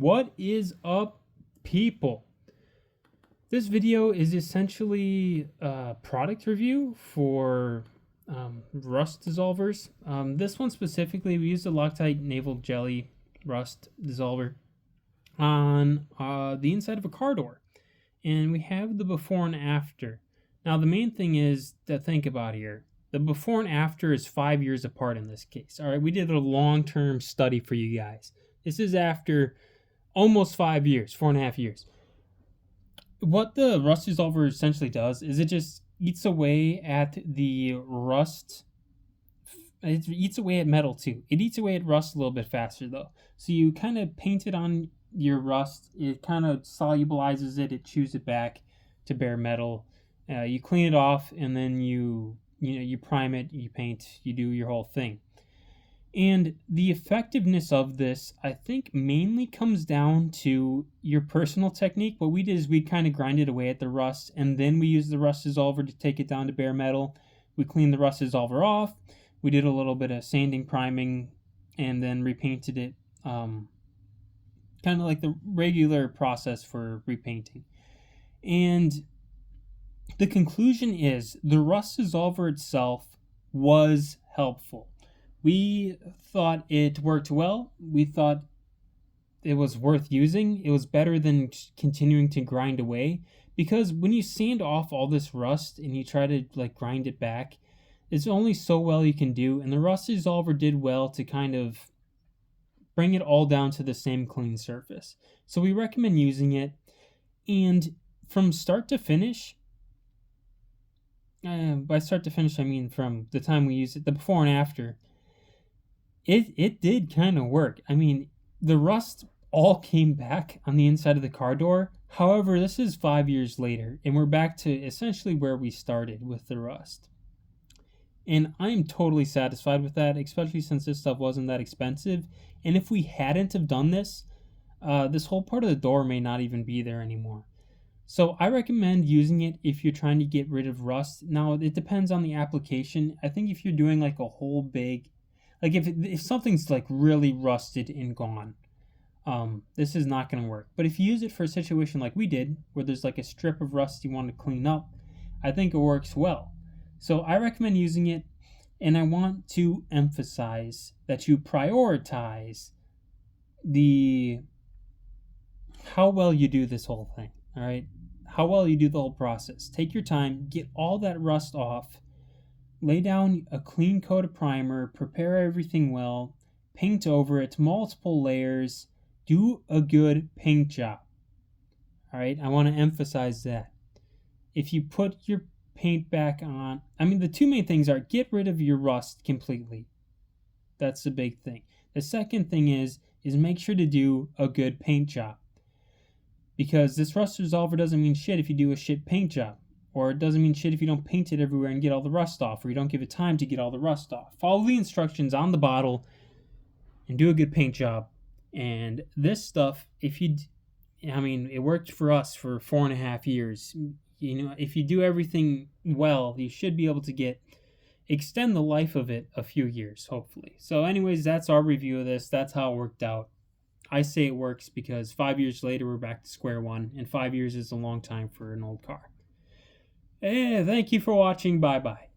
What is up, people? This video is essentially a product review for rust dissolvers. This one specifically, we used a Loctite Naval Jelly rust dissolver on the inside of a car door. And we have the before and after. Now, the main thing is to think about here. The before and after is 5 years apart in this case. All right, we did a long-term study for you guys. This is after almost 5 years, 4.5 years. What the rust dissolver essentially does is it just eats away at the rust. It eats away at metal too. It eats away at rust a little bit faster though. So you kind of paint it on your rust. It kind of solubilizes it. It chews it back to bare metal. You clean it off and then you prime it. You paint. You do your whole thing. And the effectiveness of this, I think, mainly comes down to your personal technique. What we did is we kind of grinded away at the rust, and then we used the rust dissolver to take it down to bare metal. We cleaned the rust dissolver off. We did a little bit of sanding, priming, and then repainted it, kind of like the regular process for repainting. And the conclusion is the rust dissolver itself was helpful. We thought it worked well. We thought it was worth using. It was better than continuing to grind away, because when you sand off all this rust and you try to grind it back, it's only so well you can do. And the rust dissolver did well to kind of bring it all down to the same clean surface. So we recommend using it. And from start to finish, by start to finish, I mean from the time we use it, the before and after, It did kind of work. I mean, the rust all came back on the inside of the car door. However, this is 5 years later, and we're back to essentially where we started with the rust. And I'm totally satisfied with that, especially since this stuff wasn't that expensive. And if we hadn't have done this, this whole part of the door may not even be there anymore. So I recommend using it if you're trying to get rid of rust. Now, it depends on the application. I think if you're doing a whole big, if something's really rusted and gone, this is not going to work. But if you use it for a situation like we did, where there's a strip of rust you want to clean up, I think it works well. So I recommend using it, and I want to emphasize that you prioritize how well you do this whole thing, all right? How well you do the whole process. Take your time, get all that rust off, lay down a clean coat of primer, prepare everything well, paint over it, multiple layers, do a good paint job. All right, I want to emphasize that. If you put your paint back on, the two main things are get rid of your rust completely. That's the big thing. The second thing is make sure to do a good paint job. Because this rust dissolver doesn't mean shit if you do a shit paint job. Or it doesn't mean shit if you don't paint it everywhere and get all the rust off, or you don't give it time to get all the rust off. Follow the instructions on the bottle and do a good paint job. And this stuff, it worked for us for 4.5 years. If you do everything well, you should be able to extend the life of it a few years, hopefully. So anyways, that's our review of this. That's how it worked out. I say it works because 5 years later, we're back to square one, and 5 years is a long time for an old car. Thank you for watching. Bye-bye.